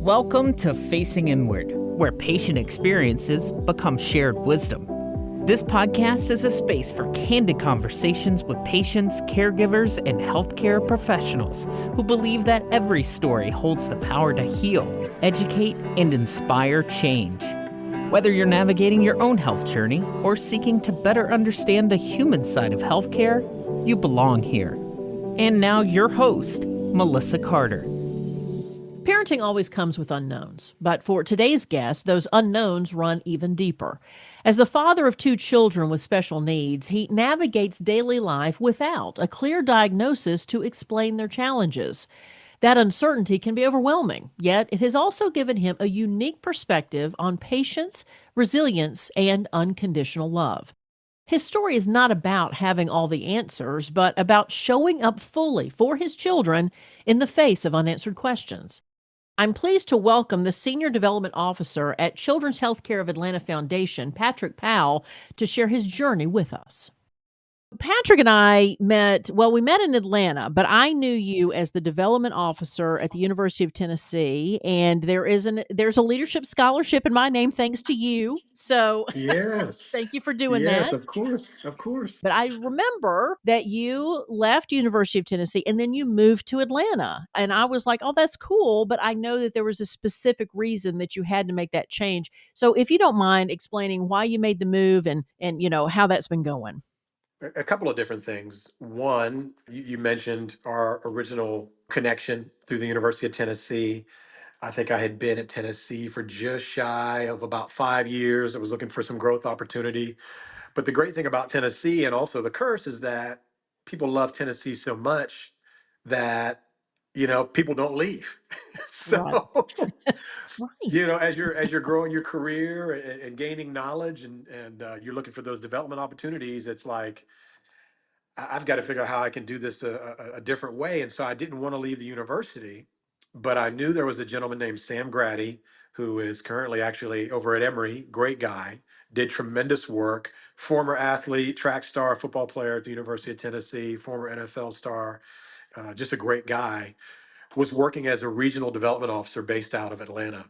Welcome to Facing Inward, where patient experiences become shared wisdom. This podcast is a space for candid conversations with patients, caregivers, and healthcare professionals who believe that every story holds the power to heal, educate, and inspire change. Whether you're navigating your own health journey or seeking to better understand the human side of healthcare, you belong here. And now your host, Melissa Carter. Parenting always comes with unknowns, but for today's guest, those unknowns run even deeper. As the father of two children with special needs, he navigates daily life without a clear diagnosis to explain their challenges. That uncertainty can be overwhelming, yet it has also given him a unique perspective on patience, resilience, and unconditional love. His story is not about having all the answers, but about showing up fully for his children in the face of unanswered questions. I'm pleased to welcome the Senior Development Officer at Children's Healthcare of Atlanta Foundation, Patrick Powell, to share his journey with us. Patrick and I we met in Atlanta, but I knew you as the development officer at the University of Tennessee, and there's a leadership scholarship in my name thanks to you. So Yes. thank you for doing Yes, that. of course. Of course. But I remember that you left University of Tennessee and then you moved to Atlanta. And I was like, oh, that's cool. But I know that there was a specific reason that you had to make that change. So if you don't mind explaining why you made the move and how that's been going. A couple of different things. One, you mentioned our original connection through the University of Tennessee. I think I had been at Tennessee for just shy of about 5 years. I was looking for some growth opportunity. But the great thing about Tennessee and also the curse is that people love Tennessee so much that, people don't leave. Right. So, Right. as you're growing your career and gaining knowledge and you're looking for those development opportunities, it's like I've got to figure out how I can do this a different way. And so I didn't want to leave the university, but I knew there was a gentleman named Sam Grady who is currently actually over at Emory. Great guy, did tremendous work. Former athlete, track star, football player at the University of Tennessee, former NFL star, just a great guy. Was working as a regional development officer based out of Atlanta.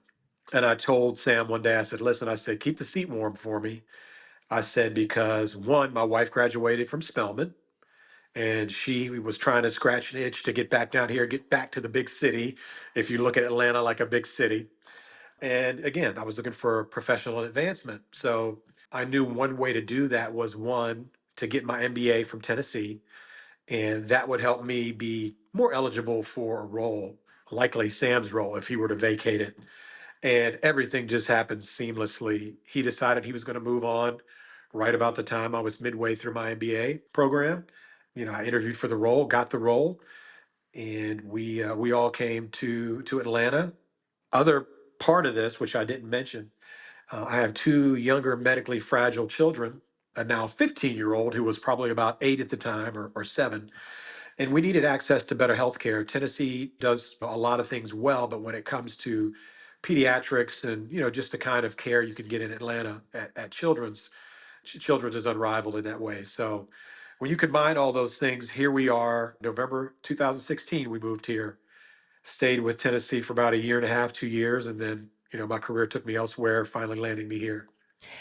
And I told Sam one day, I said, listen, I said, keep the seat warm for me. I said, because one, my wife graduated from Spelman and she was trying to scratch an itch to get back down here, get back to the big city. If you look at Atlanta like a big city. And again, I was looking for professional advancement. So I knew one way to do that was one, to get my MBA from Tennessee. And that would help me be more eligible for a role, likely Sam's role if he were to vacate it. And everything just happened seamlessly. He decided he was going to move on right about the time I was midway through my MBA program. I interviewed for the role, got the role, and we all came to Atlanta. Other part of this, which I didn't mention, I have two younger medically fragile children, a now 15-year-old who was probably about 8 at the time or 7, and we needed access to better health care. Tennessee does a lot of things well, but when it comes to pediatrics and just the kind of care you can get in Atlanta at Children's is unrivaled in that way. So when you combine all those things, here we are, November 2016, we moved here, stayed with Tennessee for about a year and a half, 2 years, and then my career took me elsewhere, finally landing me here.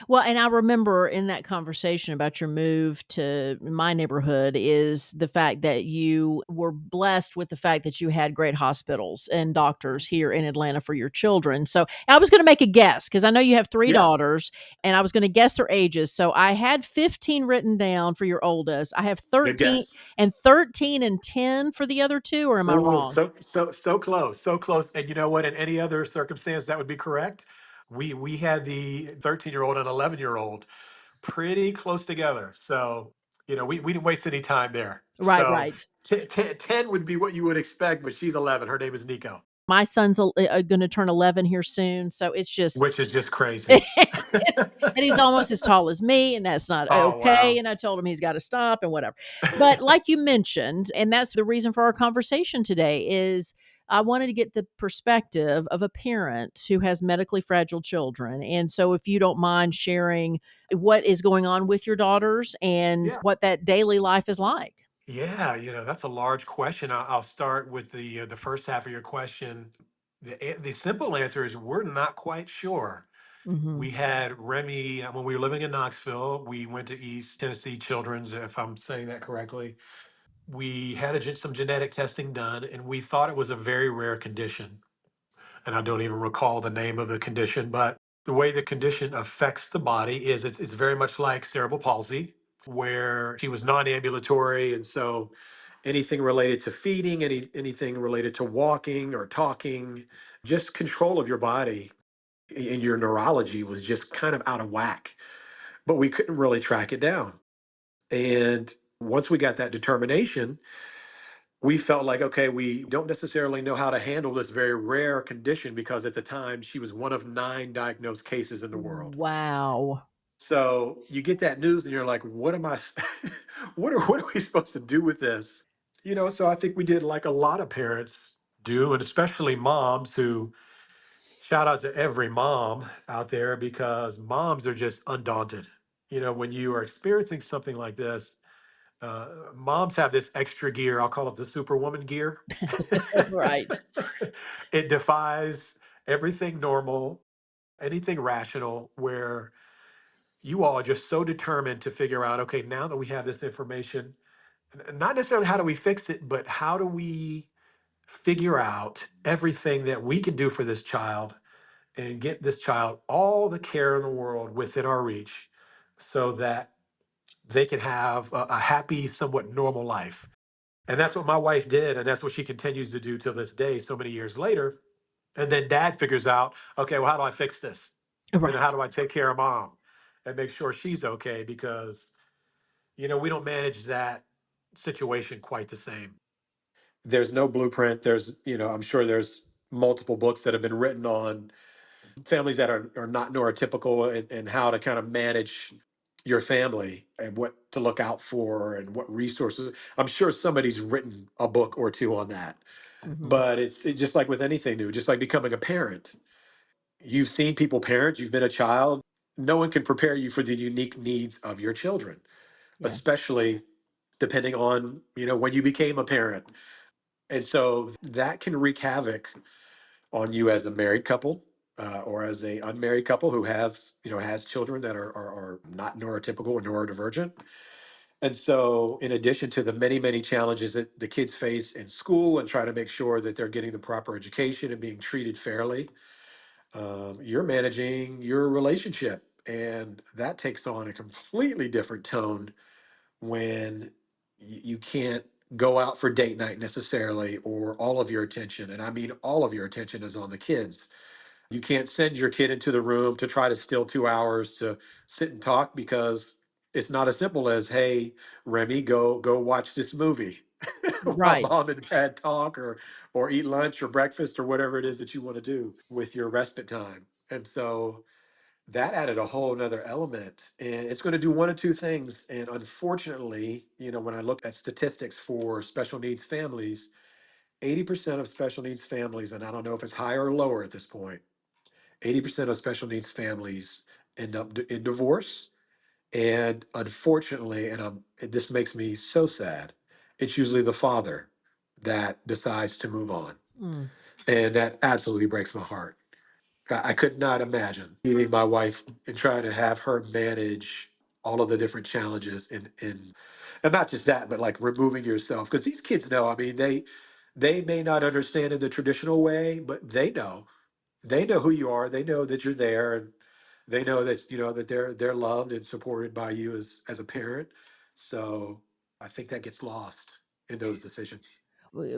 Well, and I remember in that conversation about your move to my neighborhood is the fact that you were blessed with the fact that you had great hospitals and doctors here in Atlanta for your children. So I was going to make a guess because I know you have three Yeah, daughters and I was going to guess their ages. So I had 15 written down for your oldest. I have good 13 guess. and 13 and 10 for the other two, or am I Oh, wrong? so close, so close. And you know what? In any other circumstance, that would be correct. We had the 13-year-old and 11-year-old pretty close together. So we didn't waste any time there. Right, So right. 10 would be what you would expect, but she's 11. Her name is Nico, My son's going to turn 11 here soon. So it's just, which is just crazy. it's and he's almost as tall as me, and that's not Oh, okay, wow. and I told him he's gotta stop and whatever. But like you mentioned, and that's the reason for our conversation today, is I wanted to get the perspective of a parent who has medically fragile children, and so if you don't mind sharing what is going on with your daughters and Yeah. what that daily life is like. Yeah, that's a large question. I'll start with the first half of your question. The simple answer is we're not quite sure. Hmm. We had Remy when we were living in Knoxville. We went to East Tennessee Children's, if I'm saying that correctly. We had some genetic testing done, and we thought it was a very rare condition. And I don't even recall the name of the condition, but the way the condition affects the body is it's very much like cerebral palsy, where she was non-ambulatory, and so anything related to feeding, anything related to walking or talking, just control of your body and your neurology was just kind of out of whack. But we couldn't really track it down. And once we got that determination, we felt like, okay, we don't necessarily know how to handle this very rare condition because at the time she was one of 9 diagnosed cases in the world. Wow. So you get that news and you're like, what am I, what are we supposed to do with this? So I think we did like a lot of parents do, and especially moms who shout out to every mom out there because moms are just undaunted. When you are experiencing something like this, moms have this extra gear. I'll call it the superwoman gear. Right. It defies everything normal, anything rational, where you all are just so determined to figure out, okay, now that we have this information, not necessarily how do we fix it, but how do we figure out everything that we can do for this child and get this child all the care in the world within our reach so that they can have a happy, somewhat normal life. And that's what my wife did. And that's what she continues to do till this day, so many years later. And then dad figures out, okay, well, how do I fix this? How Right. do I take care of mom and make sure she's okay? Because, we don't manage that situation quite the same. There's no blueprint. I'm sure there's multiple books that have been written on families that are not neurotypical and how to kind of manage your family and what to look out for and what resources. I'm sure somebody's written a book or two on that, Hmm. but it's just like with anything new, just like becoming a parent. You've seen people parent, you've been a child. No one can prepare you for the unique needs of your children, Yeah. especially depending on, when you became a parent. And so that can wreak havoc on you as a married couple or as a unmarried couple who has children that are not neurotypical or neurodivergent. And so in addition to the many many challenges that the kids face in school and try to make sure that they're getting the proper education and being treated fairly, you're managing your relationship, and that takes on a completely different tone when you can't go out for date night necessarily, or all of your attention, and I mean all of your attention, is on the kids. You can't send your kid into the room to try to steal 2 hours to sit and talk because it's not as simple as, hey, Remy, go watch this movie while Right. mom and dad talk, or eat lunch or breakfast or whatever it is that you want to do with your respite time. And so that added a whole nother element, and it's going to do one of two things. And unfortunately, when I look at statistics for special needs families, 80% of special needs families, and I don't know if it's higher or lower at this point, 80% of special needs families end up in divorce. And unfortunately, this makes me so sad, it's usually the father that decides to move on. Mm. And that absolutely breaks my heart. I could not imagine meeting my wife and trying to have her manage all of the different challenges and not just that, but like removing yourself. Because these kids know, I mean, they may not understand in the traditional way, but they know who you are. They know that you're there, and they know that that they're loved and supported by you as a parent. So I think that gets lost in those decisions.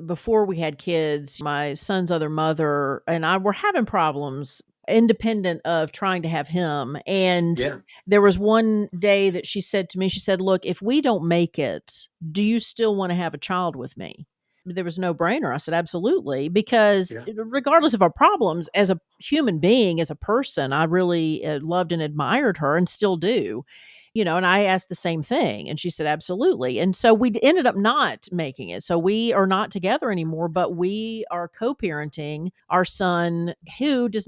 Before we had kids, my son's other mother and I were having problems independent of trying to have him. And Yeah, there was one day that she said to me, she said, "Look, if we don't make it, do you still want to have a child with me?" There was no brainer. I said, "Absolutely." Because yeah. regardless of our problems, as a human being, as a person, I really loved and admired her and still do. And I asked the same thing and she said, "Absolutely." And so we ended up not making it. So we are not together anymore, but we are co parenting our son who he's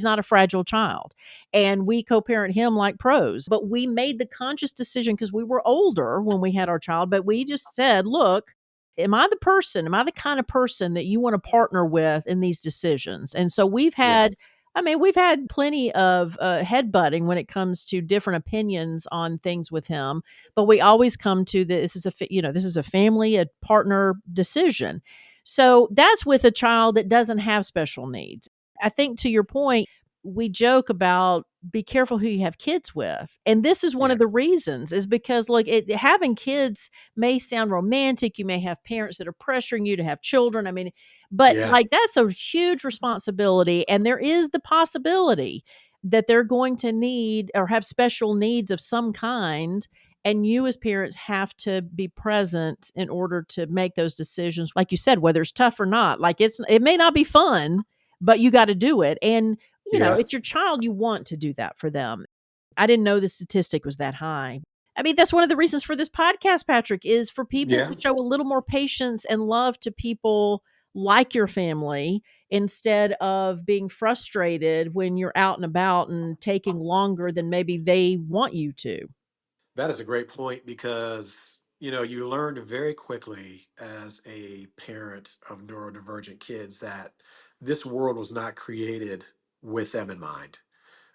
not a fragile child. And we co parent him like pros. But we made the conscious decision because we were older when we had our child, but we just said, "Look, am I the person? Am I the kind of person that you want to partner with in these decisions? And so Yeah. we've had plenty of headbutting when it comes to different opinions on things with him, but we always come to this is a family, a partner decision. So that's with a child that doesn't have special needs. I think to your point, we joke about be careful who you have kids with. And this is one Yeah. of the reasons is because like having kids may sound romantic. You may have parents that are pressuring you to have children. I mean, but Yeah. like that's a huge responsibility. And there is the possibility that they're going to need or have special needs of some kind. And you, as parents, have to be present in order to make those decisions. Like you said, whether it's tough or not, like it may not be fun, but you got to do it. And, Yeah. it's your child. You want to do that for them. I didn't know the statistic was that high. I mean, that's one of the reasons for this podcast, Patrick, is for people Yeah. to show a little more patience and love to people like your family instead of being frustrated when you're out and about and taking longer than maybe they want you to. That is a great point because, you learn very quickly as a parent of neurodivergent kids that this world was not created with them in mind.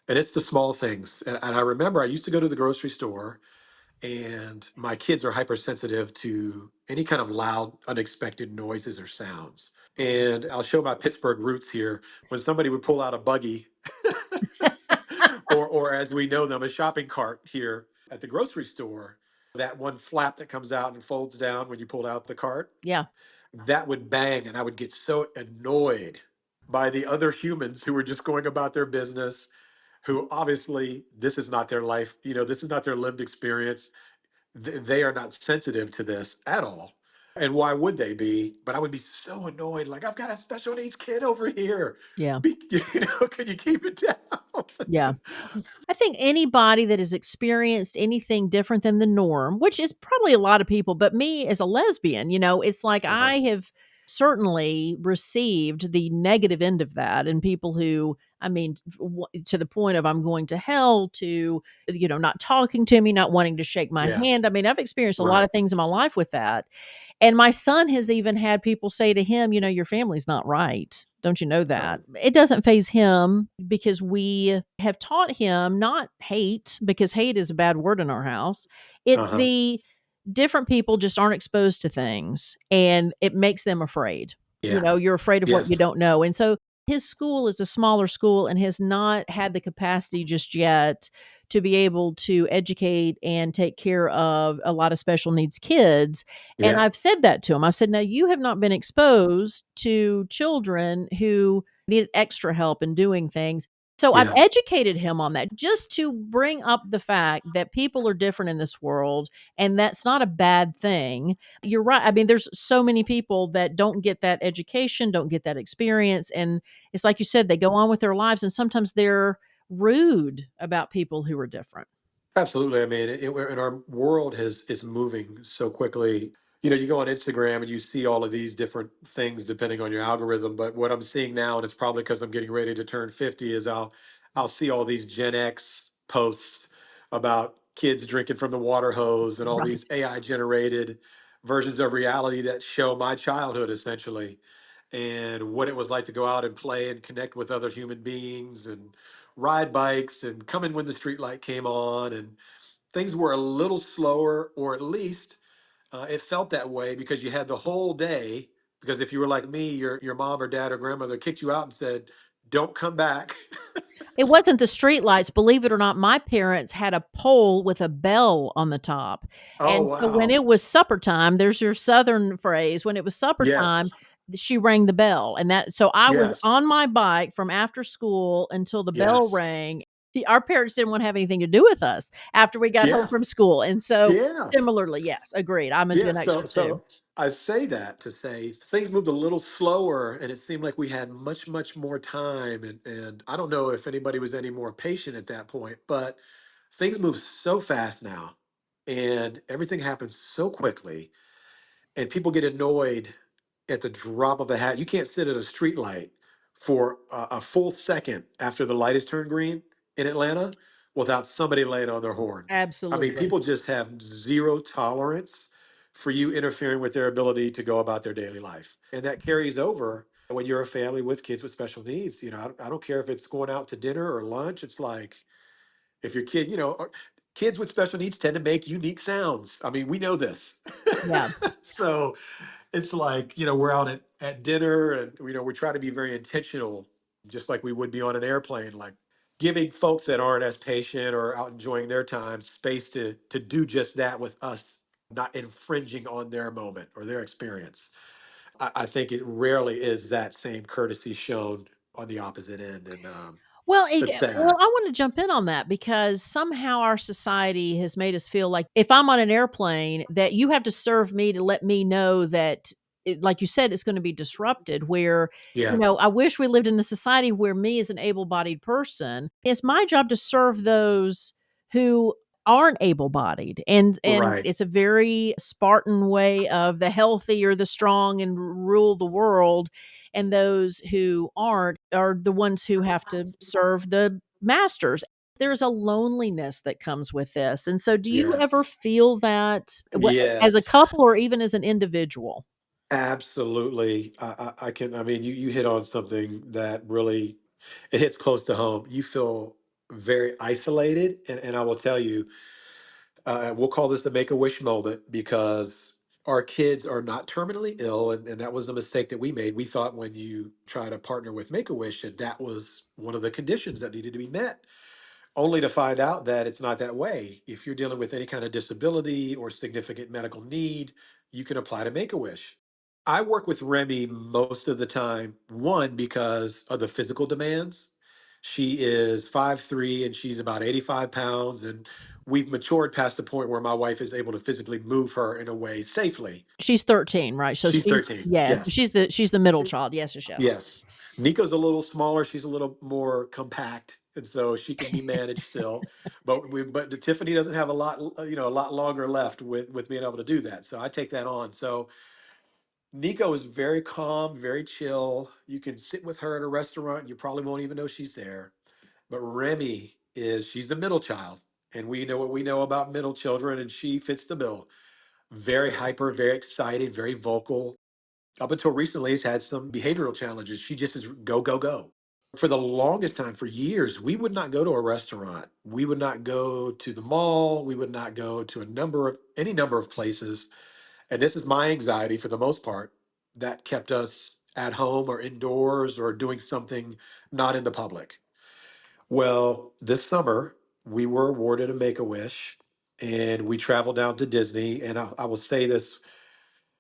And it's the small things. And I remember I used to go to the grocery store, and my kids are hypersensitive to any kind of loud, unexpected noises or sounds. And I'll show my Pittsburgh roots here. When somebody would pull out a buggy, or as we know them, a shopping cart here at the grocery store, that one flap that comes out and folds down when you pull out the cart, Yeah. that would bang. And I would get so annoyed by the other humans who were just going about their business, who obviously this is not their life, this is not their lived experience. They are not sensitive to this at all. And why would they be? But I would be so annoyed. Like, I've got a special needs kid over here. Yeah. Can you keep it down? Yeah. I think anybody that has experienced anything different than the norm, which is probably a lot of people, but me as a lesbian, it's like Uh-huh. I have certainly received the negative end of that. And people who, I mean, to the point of I'm going to hell to, not talking to me, not wanting to shake my Yeah. hand. I mean, I've experienced a lot Right. of things in my life with that. And my son has even had people say to him, your family's not right. Don't you know that? Oh. It doesn't phase him because we have taught him not hate, because hate is a bad word in our house. It's Uh-huh. the different people just aren't exposed to things and it makes them afraid. Yeah. You're afraid of what you Yes. don't know. And so his school is a smaller school and has not had the capacity just yet to be able to educate and take care of a lot of special needs kids. And Yeah. I've said that to him. I've said, now you have not been exposed to children who needed extra help in doing things. So I've Yeah. educated him on that just to bring up the fact that people are different in this world and that's not a bad thing. You're right. I mean, there's so many people that don't get that education, don't get that experience. And it's like you said, they go on with their lives and sometimes they're rude about people who are different. Absolutely. I mean, and our world is moving so quickly. You go on Instagram and you see all of these different things depending on your algorithm. But what I'm seeing now, and it's probably because I'm getting ready to turn 50, is I'll see all these Gen X posts about kids drinking from the water hose and all Right. these AI generated versions of reality that show my childhood essentially, and what it was like to go out and play and connect with other human beings and ride bikes and come in when the street light came on, and things were a little slower, or at least it felt that way because you had the whole day. Because if you were like me, your mom or dad or grandmother kicked you out and said, "Don't come back." It wasn't the streetlights, believe it or not, my parents had a pole with a bell on the top, Oh and so when wow. it was supper time, there's your southern phrase, when it was supper time, Yes. she rang the bell, and that so I was Yes. on my bike from after school until the bell Yes. rang. Our parents didn't wanna have anything to do with us after we got home Yeah. from school, and so Yeah. similarly, yes, agreed, I'm a Yeah, Gen so Xer too. so I say that to say things moved a little slower, and it seemed like we had much, much more time. And I don't know if anybody was any more patient at that point, but things move so fast now, and everything happens so quickly, and people get annoyed at the drop of a hat. You can't sit at a street light for a full second after the light is turned green in Atlanta without somebody laying on their horn. I mean, Absolutely. people just have zero tolerance for you interfering with their ability to go about their daily life. And that carries over when you're a family with kids with special needs. I don't care if it's going out to dinner or lunch. It's like, if your kid, kids with special needs tend to make unique sounds. I mean, we know this. Yeah. So it's like, we're out at dinner, and, we try to be very intentional, just like we would be on an airplane, like giving folks that aren't as patient or out enjoying their time space to do just that with us, not infringing on their moment or their experience. I think it rarely is that same courtesy shown on the opposite end. And it's Well, sad. I want to jump in on that because somehow our society has made us feel like if I'm on an airplane, that you have to serve me to let me know that, like you said, it's going to be disrupted. Where, Yeah. I wish we lived in a society where me as an able bodied person, it's my job to serve those who aren't able bodied. And Right. it's a very Spartan way of the healthy or the strong and rule the world, and those who aren't are the ones who have to serve the masters. There's a loneliness that comes with this. And so do you ever Yes. feel that as a Yes. couple or even as an individual? Absolutely. I can, I mean, you hit on something that really, it hits close to home. You feel very isolated. And I will tell you, we'll call this the make-a-wish moment, because our kids are not terminally ill. And that was a mistake that we made. We thought when you try to partner with Make-A-Wish that that was one of the conditions that needed to be met, only to find out that it's not that way. If you're dealing with any kind of disability or significant medical need, you can apply to Make-A-Wish. I work with Remy most of the time, one, because of the physical demands. She is 5'3" and she's about 85 pounds. And we've matured past the point where my wife is able to physically move her in a way safely. She's 13, right? So She's 13. Yes. she's the middle child. Yes, yes, yes. Yes. Nico's a little smaller. She's a little more compact. And so she can be managed still. But Tiffany doesn't have a lot longer left with being able to do that. So I take that on. So Nico is very calm, very chill. You can sit with her at a restaurant, and you probably won't even know she's there. But Remy she's the middle child. And we know what we know about middle children, and she fits the bill. Very hyper, very excited, very vocal. Up until recently, has had some behavioral challenges. She just is go, go, go. For the longest time, for years, we would not go to a restaurant. We would not go to the mall. We would not go to any number of places. And this is my anxiety for the most part that kept us at home or indoors or doing something not in the public. Well, this summer, we were awarded a Make-A-Wish, and we traveled down to Disney. And I will say this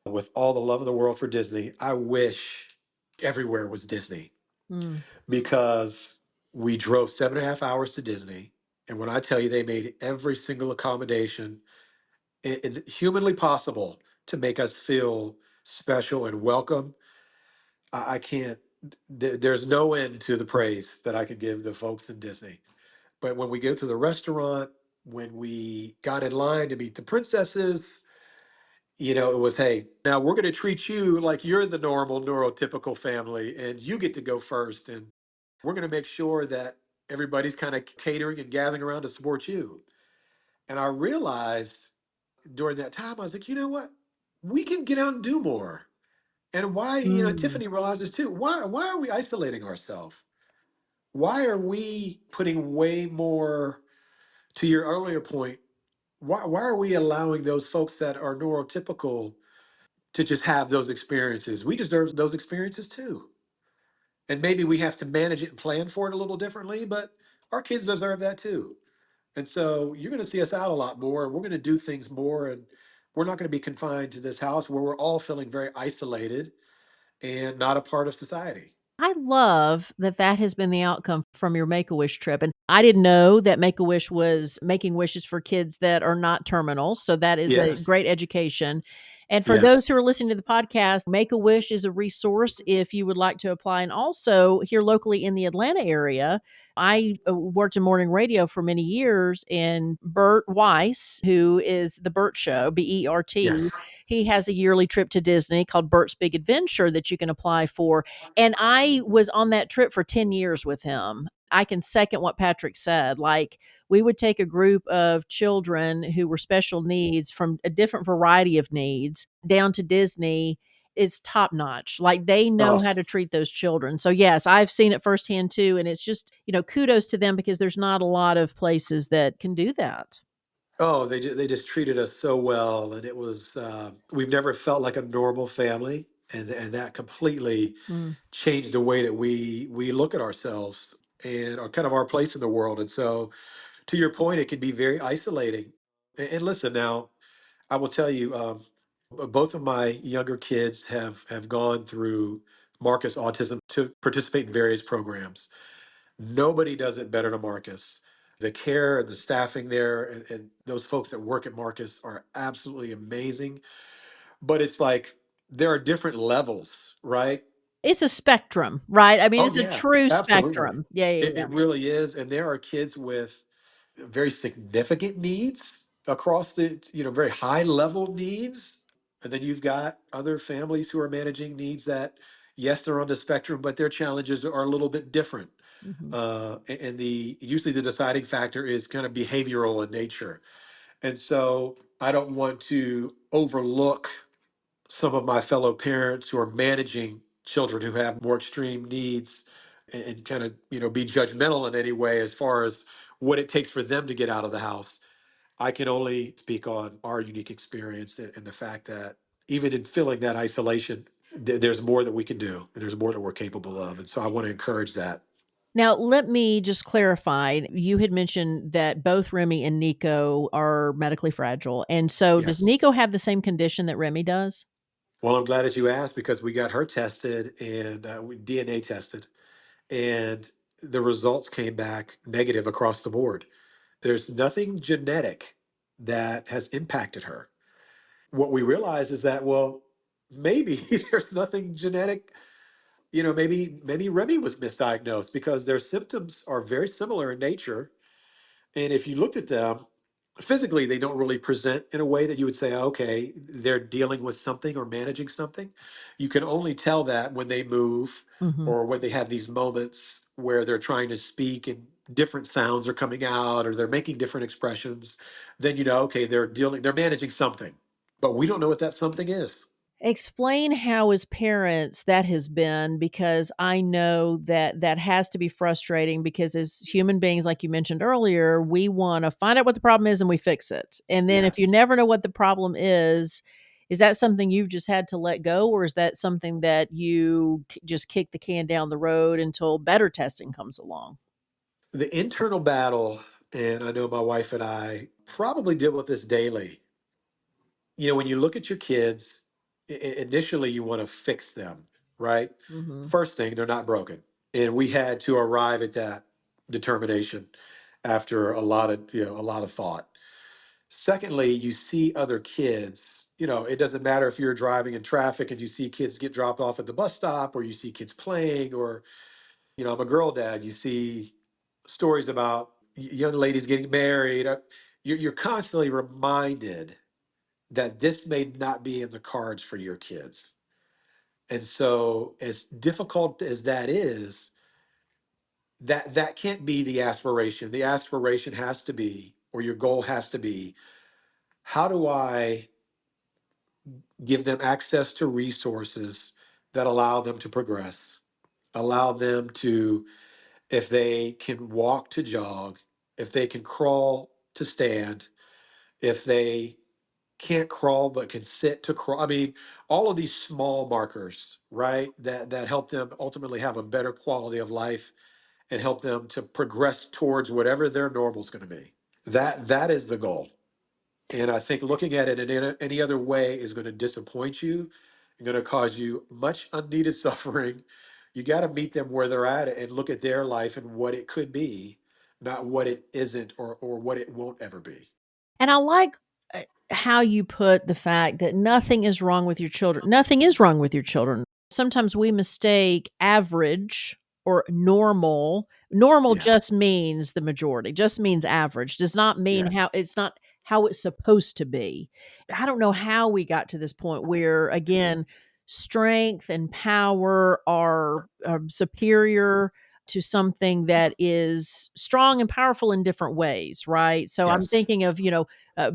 with all the love of the world for Disney, I wish everywhere was Disney, Mm. because we drove 7.5 hours to Disney. And when I tell you they made every single accommodation humanly possible to make us feel special and welcome, I can't, there's no end to the praise that I could give the folks in Disney. But when we go to the restaurant, when we got in line to meet the princesses, it was, hey, now we're going to treat you like you're the normal neurotypical family, and you get to go first. And we're going to make sure that everybody's kind of catering and gathering around to support you. And I realized during that time, I was like, you know what? We can get out and do more. And why, Mm. Tiffany realizes too, why are we isolating ourselves? Why are we putting way more, to your earlier point, why are we allowing those folks that are neurotypical to just have those experiences? We deserve those experiences too. And maybe we have to manage it and plan for it a little differently, but our kids deserve that too. And so you're going to see us out a lot more. We're going to do things more, and we're not going to be confined to this house where we're all feeling very isolated and not a part of society. I love that that has been the outcome from your Make-A-Wish trip, and I didn't know that Make-A-Wish was making wishes for kids that are not terminal, so that is a Yes. great education. And for those who are Yes. listening to the podcast, Make-A-Wish is a resource if you would like to apply. And also here locally in the Atlanta area, I worked in morning radio for many years, and Bert Weiss, who is the Bert Show, Bert, Yes. he has a yearly trip to Disney called Bert's Big Adventure that you can apply for, and I was on that trip for 10 years with him. I can second what Patrick said. Like, we would take a group of children who were special needs from a different variety of needs down to Disney. It's top notch. Like, they know Oh, how to treat those children. So yes, I've seen it firsthand too. And it's just, kudos to them, because there's not a lot of places that can do that. oh, they just treated us so well, and it was we've never felt like a normal family, and that completely Mm. changed the way that we look at ourselves and our kind of our place in the world. And so, to your point, it can be very isolating. And listen, now I will tell you, both of my younger kids have gone through Marcus Autism to participate in various programs. Nobody does it better than Marcus. The care and the staffing there, and those folks that work at Marcus are absolutely amazing. But it's like there are different levels, right? It's a spectrum, right? I mean, Oh it's a yeah, true absolutely. spectrum. Yeah, yeah, It yeah. really is. And there are kids with very significant needs across the, very high level needs. And then you've got other families who are managing needs that, yes, they're on the spectrum, but their challenges are a little bit different. Mhm. And the usually the deciding factor is kind of behavioral in nature. And so I don't want to overlook some of my fellow parents who are managing children who have more extreme needs, and kind of be judgmental in any way as far as what it takes for them to get out of the house. I can only speak on our unique experience, and the fact that even in filling that isolation, there's more that we can do, and there's more that we're capable of. And so I want to encourage that. Now, let me just clarify. You had mentioned that both Remy and Nico are medically fragile. And so does Yes. Nico have the same condition that Remy does? Well, I'm glad that you asked, because we got her tested, and we DNA tested, and the results came back negative across the board. There's nothing genetic that has impacted her. What we realize is that, well, maybe there's nothing genetic. Maybe Remy was misdiagnosed, because their symptoms are very similar in nature. And if you looked at them physically, they don't really present in a way that you would say, okay, they're dealing with something or managing something. You can only tell that when they move, Mhm. or when they have these moments where they're trying to speak and different sounds are coming out, or they're making different expressions. Then okay, they're managing something. But we don't know what that something is. Explain how, as parents, that has been, because I know that that has to be frustrating, because as human beings, like you mentioned earlier, we want to find out what the problem is and we fix it. And then if you Yes. never know what the problem is that something you've just had to let go, or is that something that you just kick the can down the road until better testing comes along? The internal battle, and I know my wife and I probably deal with this daily. When you look at your kids, initially you want to fix them, right? Mhm. First thing, they're not broken. And we had to arrive at that determination after a lot of thought. Secondly, you see other kids. It doesn't matter if you're driving in traffic and you see kids get dropped off at the bus stop, or you see kids playing, or I'm a girl dad. You see stories about young ladies getting married. You're constantly reminded that this may not be in the cards for your kids. And so, as difficult as that is, that can't be the aspiration. The aspiration has to be, or your goal has to be, how do I give them access to resources that allow them to progress, allow them to, if they can walk, to jog, if they can crawl, to stand, if they can't crawl but can sit, to crawl. I mean, all of these small markers, right? That help them ultimately have a better quality of life, and help them to progress towards whatever their normal is going to be. That is the goal. And I think looking at it in any other way is going to disappoint you, and going to cause you much unneeded suffering. You got to meet them where they're at and look at their life and what it could be, not what it isn't, or what it won't ever be. And I like how you put the fact that nothing is wrong with your children. Nothing is wrong with your children. Sometimes we mistake average or normal. Normal Yeah. just means the majority, just means average, does not mean how Yes. it's not how it's supposed to be. I don't know how we got to this point where, again, strength and power are superior to something that is strong and powerful in different ways, right? So I'm Yes. thinking of,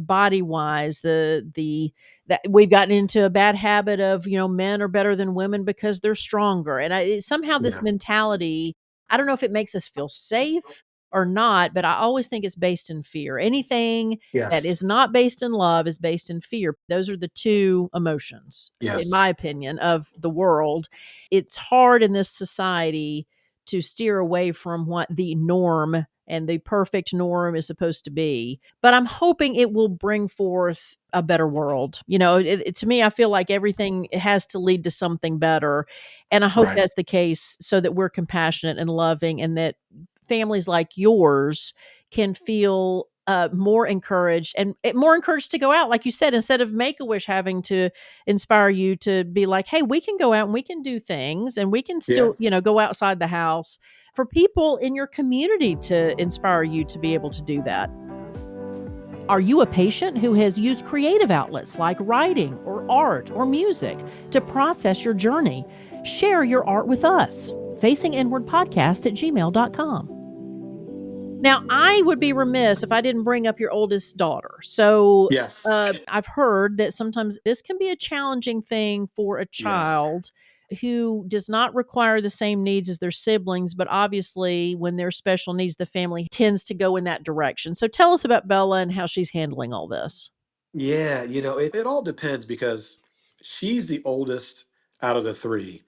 body wise, the that we've gotten into a bad habit of, men are better than women because they're stronger. And somehow this Yeah. mentality, I don't know if it makes us feel safe or not, but I always think it's based in fear. Anything that is Yes. not based in love is based in fear. Those are the two emotions, in Yes. my opinion, of the world. It's hard in this society to steer away from what the norm and the perfect norm is supposed to be. But I'm hoping it will bring forth a better world. To me, I feel like everything has to lead to something better. And I hope Right. that's the case so that we're compassionate and loving, and that families like yours can feel more encouraged and more encouraged to go out, like you said, instead of Make a Wish having to inspire you to be like, hey, we can go out and we can do things and we can Yeah. still, go outside the house, for people in your community to inspire you to be able to do that. Are you a patient who has used creative outlets like writing or art or music to process your journey? Share your art with us. facinginwardpodcast@gmail.com. Now, I would be remiss if I didn't bring up your oldest daughter. So, Yes. I've heard that sometimes this can be a challenging thing for a Yes. child who does not require the same needs as their siblings, but obviously, when there's special needs, the family tends to go in that direction. So, tell us about Bella and how she's handling all this. Yeah. It all depends because she's the oldest out of the three,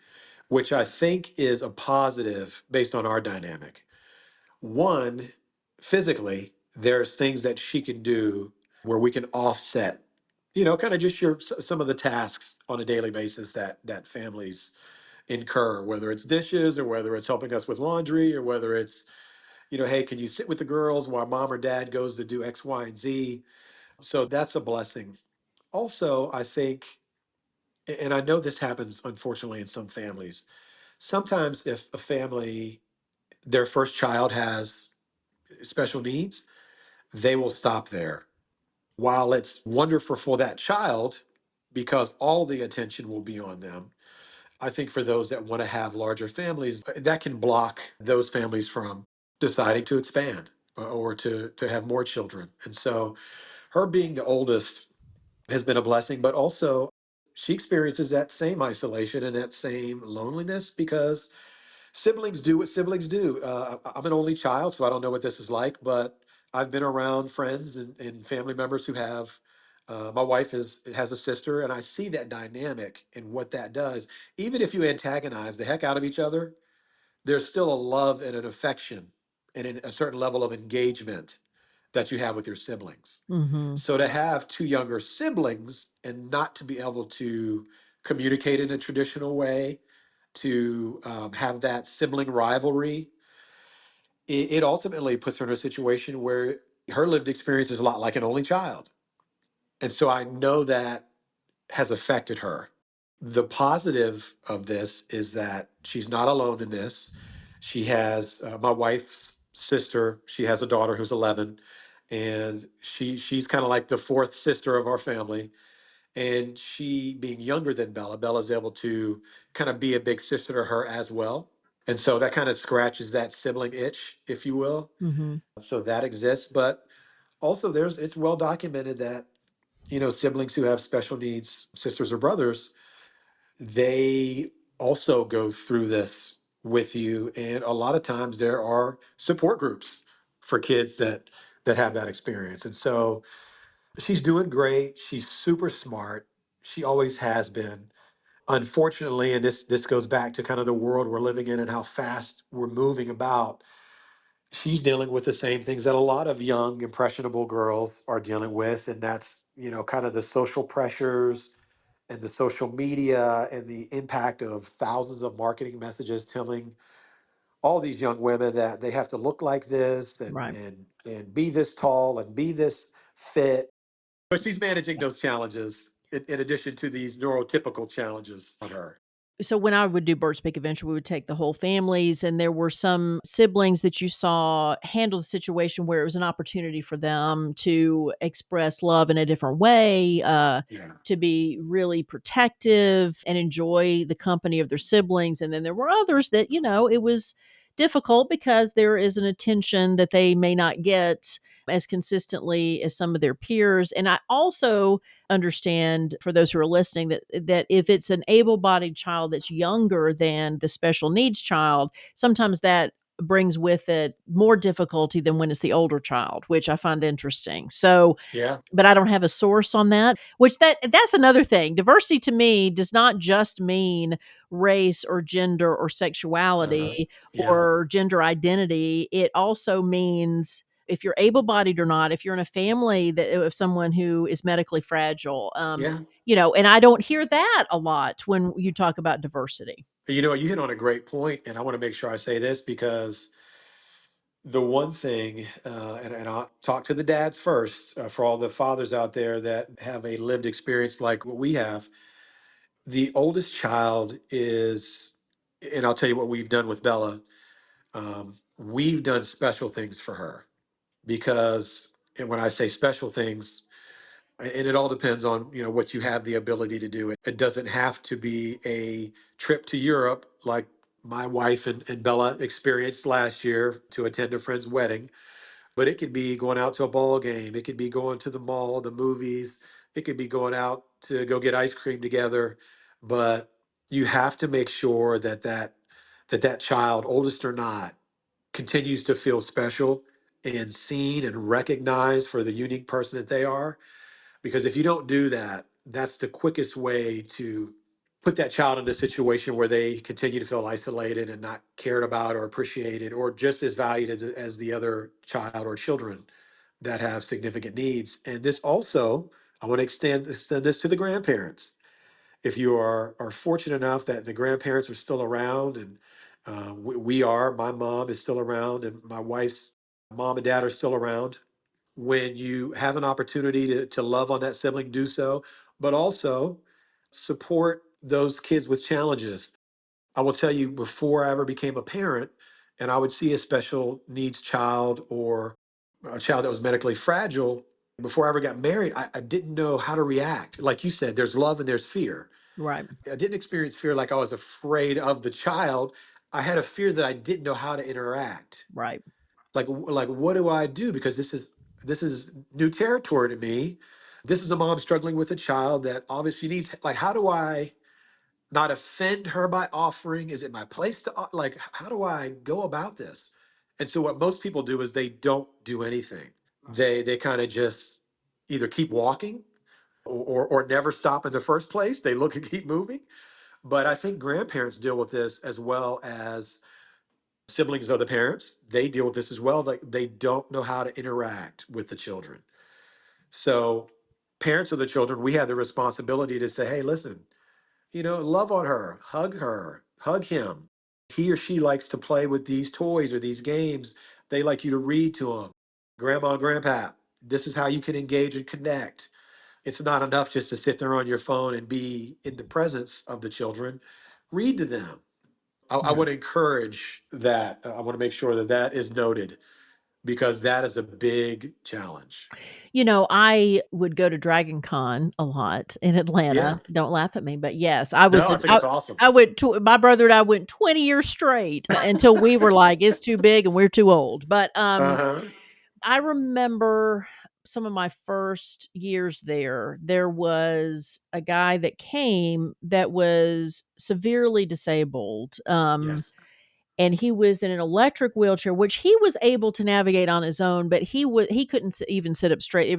which I think is a positive based on our dynamic. One, physically, there's things that she can do where we can offset, kind of just some of the tasks on a daily basis that families incur, whether it's dishes or whether it's helping us with laundry or whether it's, hey, can you sit with the girls while mom or dad goes to do X, Y, and Z? So that's a blessing. Also, I think, and I know this happens unfortunately in some families, sometimes if a family, their first child has special needs, they will stop there. While it's wonderful for that child because all the attention will be on them, I think for those that want to have larger families, that can block those families from deciding to expand or to have more children. And so her being the oldest has been a blessing, but also she experiences that same isolation and that same loneliness because siblings do what siblings do. I'm an only child, so I don't know what this is like, but I've been around friends and family members who have. My wife has a sister, and I see that dynamic and what that does. Even if you antagonize the heck out of each other, there's still a love and an affection and a certain level of engagement that you have with your siblings. Mhm. So to have two younger siblings and not to be able to communicate in a traditional way, to have that sibling rivalry, it ultimately puts her in a situation where her lived experience is a lot like an only child. And so I know that has affected her. The positive of this is that she's not alone in this. She has my wife's sister. She has a daughter who's 11, and she's kind of like the fourth sister of our family. And she, being younger than Bella, Bella's able to kind of be a big sister to her as well. And so that kind of scratches that sibling itch, if you will. Mhm. So that exists. But also it's well documented that, siblings who have special needs, sisters or brothers, they also go through this with you. And a lot of times there are support groups for kids that have that experience. And so she's doing great. She's super smart. She always has been. Unfortunately, and this goes back to kind of the world we're living in and how fast we're moving about. She's dealing with the same things that a lot of young, impressionable girls are dealing with, and that's kind of the social pressures and the social media and the impact of thousands of marketing messages telling all these young women that they have to look like this and Right. and be this tall and be this fit. But she's managing those challenges in addition to these neurotypical challenges on her. So when I would do Bird Speak Adventure, we would take the whole families, and there were some siblings that you saw handle the situation where it was an opportunity for them to express love in a different way, Yeah. to be really protective and enjoy the company of their siblings. And then there were others that, it was difficult because there is an attention that they may not get as consistently as some of their peers. And I also understand, for those who are listening, that if it's an able-bodied child that's younger than the special needs child, sometimes that brings with it more difficulty than when it's the older child, which I find interesting. So, Yeah. but I don't have a source on that, which that's another thing. Diversity to me does not just mean race or gender or Uh-huh. sexuality Yeah. or gender identity. It also means if you're able-bodied or not, if you're in a family that of someone who is medically fragile, Yeah. and I don't hear that a lot when you talk about diversity. You know, you hit on a great point, and I want to make sure I say this because the one thing, and I'll talk to the dads first, for all the fathers out there that have a lived experience like what we have. The oldest child is, and I'll tell you what we've done with Bella. We've done special things for her because, and when I say special things, and it all depends on what you have the ability to do. It doesn't have to be a trip to Europe like my wife and Bella experienced last year to attend a friend's wedding, but it could be going out to a ball game. It could be going to the mall, the movies. It could be going out to go get ice cream together. But you have to make sure that child, oldest or not, continues to feel special and seen and recognized for the unique person that they are. Because if you don't do that, that's the quickest way to put that child in a situation where they continue to feel isolated and not cared about or appreciated or just as valued as the other child or children that have significant needs. And this also, I want to extend this to the grandparents. If you are fortunate enough that the grandparents are still around, and we are, my mom is still around, and my wife's mom and dad are still around. When you have an opportunity to love on that sibling, do so, but also support those kids with challenges. I will tell you, before I ever became a parent, and I would see a special needs child or a child that was medically fragile, before I ever got married, I didn't know how to react. Like you said, there's love and there's fear. Right. I didn't experience fear like I was afraid of the child. I had a fear that I didn't know how to interact. Right. Like what do I do? Because this is new territory to me. This is a mom struggling with a child that obviously needs, like, how do I not offend her by offering? Is it my place to like, how do I go about this? And so what most people do is they don't do anything. They kind of just either keep walking or never stop in the first place. They look and keep moving. But I think grandparents deal with this as well as siblings of the parents. They deal with this as well. Like, they don't know how to interact with the children. So parents of the children, we have the responsibility to say, hey, listen, love on her, hug him. He or she likes to play with these toys or these games. They like you to read to them. Grandma and grandpa, this is how you can engage and connect. It's not enough just to sit there on your phone and be in the presence of the children. Read to them. I Yeah. want to encourage that. I want to make sure that that is noted because that is a big challenge. I would go to Dragon Con a lot in Yeah. Atlanta. Don't laugh at me, but yes, I was No, I a think it's awesome. I went to my brother and I went 20 years straight until we were like, it's too big and we're too old. But Uh huh. I remember some of my first years there. There was a guy that came that was severely disabled. Yes. And he was in an electric wheelchair, which he was able to navigate on his own, but he couldn't even sit up straight.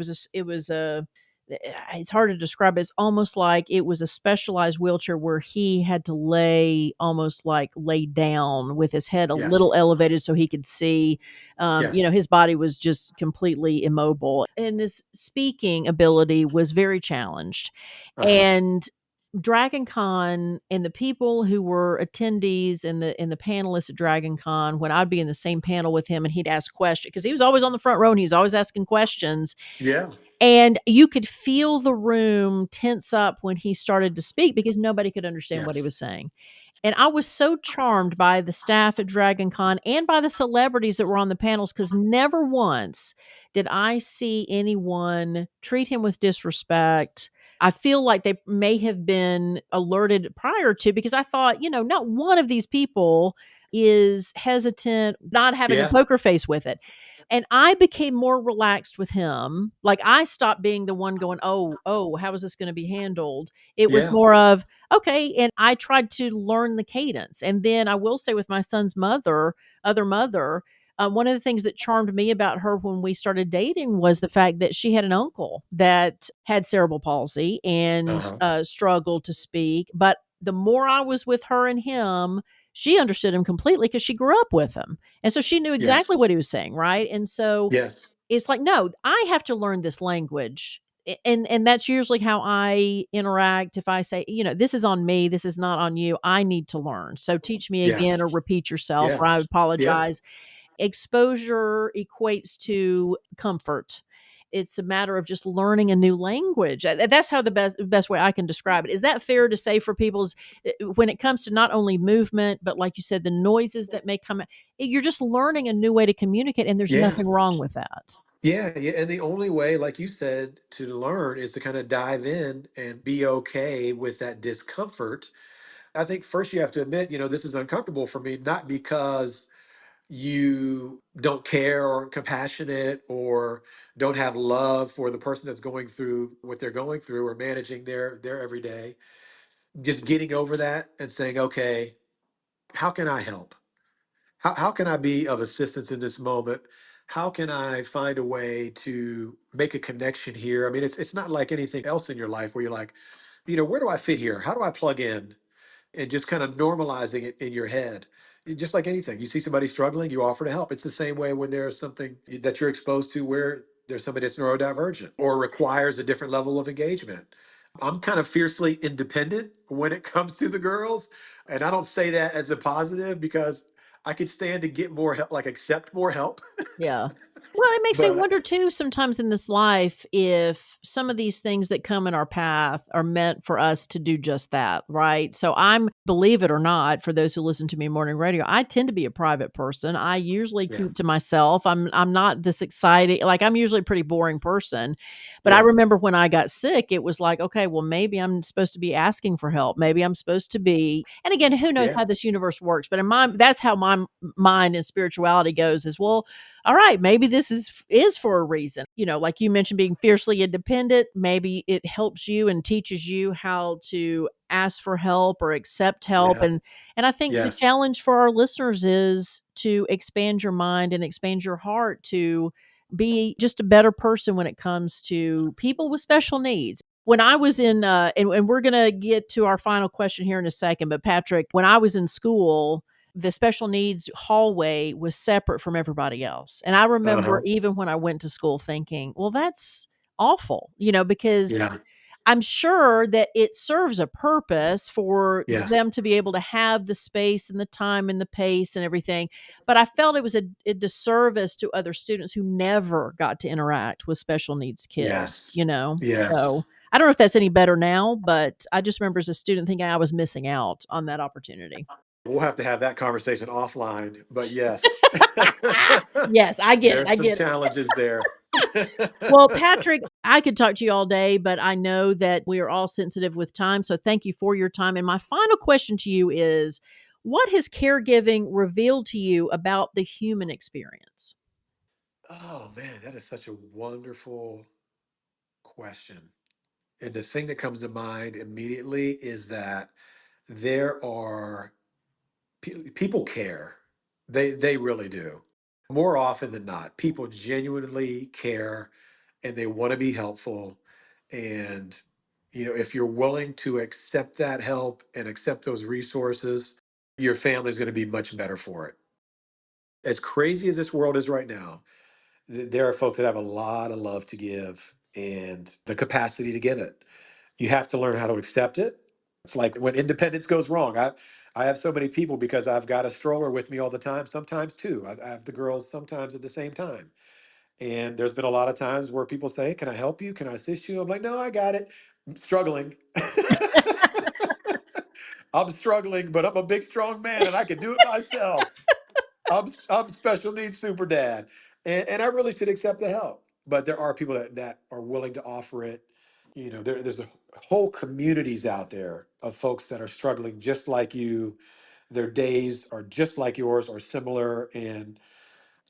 It's hard to describe. It's almost like it was a specialized wheelchair where he had to almost like lay down with his head a little Yes. elevated so he could see. Yes. His body was just completely immobile, and his speaking ability was very challenged. Uh huh. And Dragon Con and the people who were attendees and the panelists at Dragon Con, when I'd be in the same panel with him and he'd ask questions, because he was always on the front row and he was always asking questions. Yeah. And you could feel the room tense up when he started to speak because nobody could understand what he was Yes. saying. And I was so charmed by the staff at Dragon Con and by the celebrities that were on the panels, because never once did I see anyone treat him with disrespect, I feel like they may have been alerted prior to, because I thought, not one of these people is hesitant, not having a Yeah. poker face with it. And I became more relaxed with him. Like, I stopped being the one going, oh, how is this going to be handled? It was Yeah. more of, okay. And I tried to learn the cadence. And then I will say, with my son's other mother, one of the things that charmed me about her when we started dating was the fact that she had an uncle that had cerebral palsy and Uh-huh. struggled to speak. But the more I was with her and him, she understood him completely because she grew up with him. And so she knew exactly Yes. what he was saying, right? And so Yes. it's like, no, I have to learn this language. And that's usually how I interact. If I say, this is on me, this is not on you, I need to learn. So teach me again, Yes. or repeat yourself, Yeah. or I Yeah. apologize. Exposure equates to comfort. It's a matter of just learning a new language. That's how the best way I can describe it. Is that fair to say for people's, when it comes to not only movement, but like you said, the noises that may come out, you're just learning a new way to communicate, and there's Yeah. nothing wrong with that. Yeah. Yeah. And the only way, like you said, to learn is to kind of dive in and be okay with that discomfort. I think first you have to admit, this is uncomfortable for me, not because you don't care or compassionate or don't have love for the person that's going through what they're going through or managing their everyday. Just getting over that and saying, okay, how can I help? How can I be of assistance in this moment? How can I find a way to make a connection here? I mean, it's not like anything else in your life where you're like, where do I fit here? How do I plug in? And just kind of normalizing it in your head. Just like anything, you see somebody struggling, you offer to help. It's the same way when there's something that you're exposed to where there's somebody that's neurodivergent or requires a different level of engagement. I'm kind of fiercely independent when it comes to the girls. And I don't say that as a positive because I could stand to get more help, like accept more help. Yeah. Well, it makes me But wonder too sometimes in this life if some of these things that come in our path are meant for us to do just that, right? So believe it or not, for those who listen to me in morning radio, I tend to be a private person. I usually yeah, keep to myself. I'm not this exciting. Like, I'm usually a pretty boring person. But I yeah, remember when I got sick, it was like, okay, well, maybe I'm supposed to be asking for help. Maybe I'm supposed to be, and again, who knows yeah, how this universe works, but that's how my mind and spirituality goes, is, well, all right, maybe this is for a reason. Like you mentioned, being fiercely independent, maybe it helps you and teaches you how to ask for help or accept help. yeah, And I think the yes, challenge for our listeners is to expand your mind and expand your heart to be just a better person when it comes to people with special needs. When I was in, and we're going to get to our final question here in a second, but Patrick, when I was in school, the special needs hallway was separate from everybody else. And I remember uh-huh, even when I went to school thinking, well, that's awful, because yeah, I'm sure that it serves a purpose for yes, them to be able to have the space and the time and the pace and everything. But I felt it was a disservice to other students who never got to interact with special needs kids. yes, So yes. I don't know if that's any better now, but I just remember as a student thinking I was missing out on that opportunity. We'll have to have that conversation offline, but yes, Yes, I get it. there's I some get it. challenges there. Well, Patrick, I could talk to you all day, but I know that we are all sensitive with time. So thank you for your time. And my final question to you is, what has caregiving revealed to you about the human experience? Oh man, that is such a wonderful question. And the thing that comes to mind immediately is that there are people care. They really do. More often than not, people genuinely care and they want to be helpful. And if you're willing to accept that help and accept those resources, your family is going to be much better for it. As crazy as this world is right now, there are folks that have a lot of love to give and the capacity to give it. You have to learn how to accept it. It's like when independence goes wrong. I have so many people because I've got a stroller with me all the time, sometimes two. I have the girls sometimes at the same time. And there's been a lot of times where people say, can I help you? Can I assist you? I'm like, no, I got it. I'm struggling. I'm struggling, but I'm a big, strong man and I can do it myself. I'm special needs super dad. And I really should accept the help. But there are people that are willing to offer it. there's a whole communities out there of folks that are struggling just like you. Their days are just like yours or similar. And,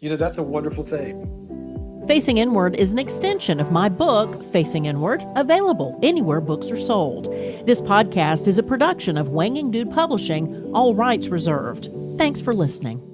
that's a wonderful thing. Facing Inward is an extension of my book, Facing Inward, available anywhere books are sold. This podcast is a production of Wanging Dude Publishing, all rights reserved. Thanks for listening.